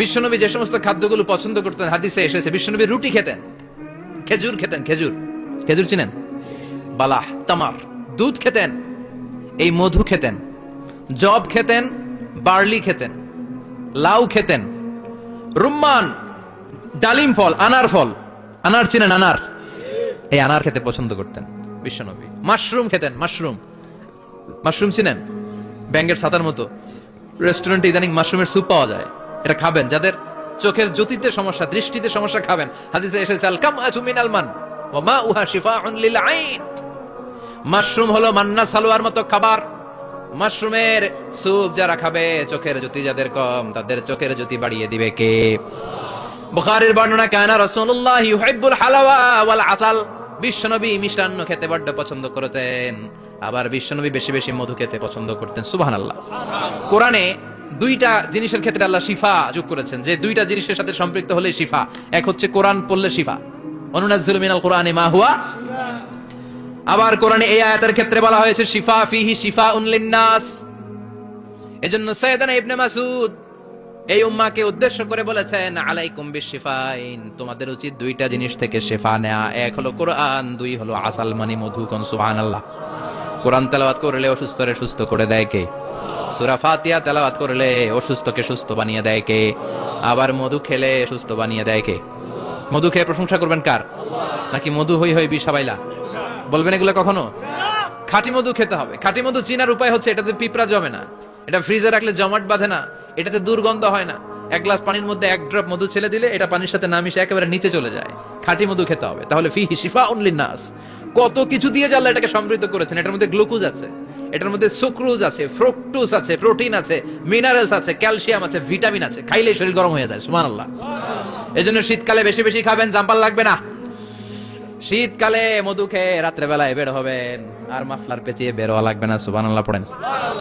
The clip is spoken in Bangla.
বিশ্বনবী যে সমস্ত খাদ্যগুলো পছন্দ করতেন হাদিসে এসেছে, বিশ্বনবী রুটি খেতেন, খেজুর খেতেন, খেজুর, খেজুর চিনেন, বালাহ, তামার, দুধ খেতেন, এই মধু খেতেন, জব খেতেন, বার্লি খেতেন, লাউ খেতেন, রুম্মান, ডালিম ফল, আনার ফল, আনার চিনেন, আনার, এই আনার খেতে পছন্দ করতেন বিশ্বনবী। মাশরুম খেতেন, মাশরুম, মাশরুম চিনেন, ব্যাঙের ছাতার মতো, রেস্টুরেন্টে ইদানিং মাশরুমের স্যুপ পাওয়া যায়, এটা খাবেন। যাদের চোখের জ্যোতিতে সমস্যা, দৃষ্টিতে সমস্যা, খাবেন। হাদিসে এসেছে আল কামআতু মিনাল মান ওয়া মাউহা শিফাউন লিল আইন। মাশরুম হলো মান্না সালোয়ার মতো খাবার। মাশরুমের স্যুপ যারা খাবে, চোখের জ্যোতি যাদের কম, তাদের চোখের জ্যোতি বাড়িয়ে দিবে কে? বুখারীর বর্ণনা, কানা রাসূলুল্লাহ ইউহিব্বুল হালাওয়া ওয়াল আসাল। বিশ্বনবী মিষ্টান্ন খেতে বড্ড পছন্দ করতেন, আবার বিশ্বনবী বেশি বেশি মধু খেতে পছন্দ করতেন। সুবহানাল্লাহ। কোরআনে দুইটা জিনিসের ক্ষেত্রে আল্লাহ শিফা যোগ করেছেন, যে দুইটা জিনিসের সাথে সম্পৃক্ত হলে শিফা। এক হচ্ছে কোরআন পড়লে শিফা, অনুনাজ্জিলু মিনাল কুরআনি মা হুয়া। আবার কোরআনে এই আয়াতের ক্ষেত্রে বলা হয়েছে শিফা ফিহি শিফাউন লিন-নাস। এজন্য সাইয়েদানা ইবনে মাসউদ এই উম্মাহকে উদ্দেশ্য করে বলেছেন, আলাইকুম বিশিফাইন, তোমাদের উচিত দুইটা জিনিস থেকে শিফা নেয়া। এক হলো কোরআন, দুই হলো আসাল মানে মধু। কোন সুবহানাল্লাহ। কোরআন তেলাওয়াত করলে অসুস্থরে সুস্থ করে দেয় কে? সূরা ফাতিহা তেলাওয়াত করলে অসুস্থকে সুস্থ বানিয়ে দেয় কে? আবার মধু খেলে সুস্থ বানিয়ে দেয় কে? মধু খেয়ে প্রশংসা করবেন কার? নাকি মধু হই হই বিষাবাইলা বলবেন এগুলো কখনো? খাঁটি মধু খেতে হবে। খাঁটি মধু চিনার উপায় হচ্ছে, এটাতে পিঁপড়া জমে না, এটা ফ্রিজে রাখলে জমাট বাঁধে না, এটাতে দুর্গন্ধ হয় না। এক গ্লাস পানির মধ্যে এক ড্রপ মধু ছেলে দিলে এটা পানির সাথে না মিশে একেবারে নিচে চলে যায়। খাঁটি মধু খেতে হবে। তাহলে ফিহি শিফাউন লিন-নাস। কত কিছু দিয়ে যে আল্লাহ এটাকে সমৃদ্ধ করেছেন। এটার মধ্যে গ্লুকোজ আছে, এটার মধ্যে সুক্রোজ আছে, ফ্রুকটোজ আছে, প্রোটিন আছে, মিনারেলস আছে, ক্যালসিয়াম আছে, ভিটামিন আছে। খাইলেই শরীর গরম হয়ে যায়। সুবহানাল্লাহ। এজন্য শীতকালে বেশি বেশি খাবেন, জাম্পাল লাগবে না। শীতকালে মধু খেয়ে রাত্রে বেলায় বের হবেন, আর মাফলার পেঁচিয়ে বের হওয়া লাগবে না। সুবহানাল্লাহ পড়েন।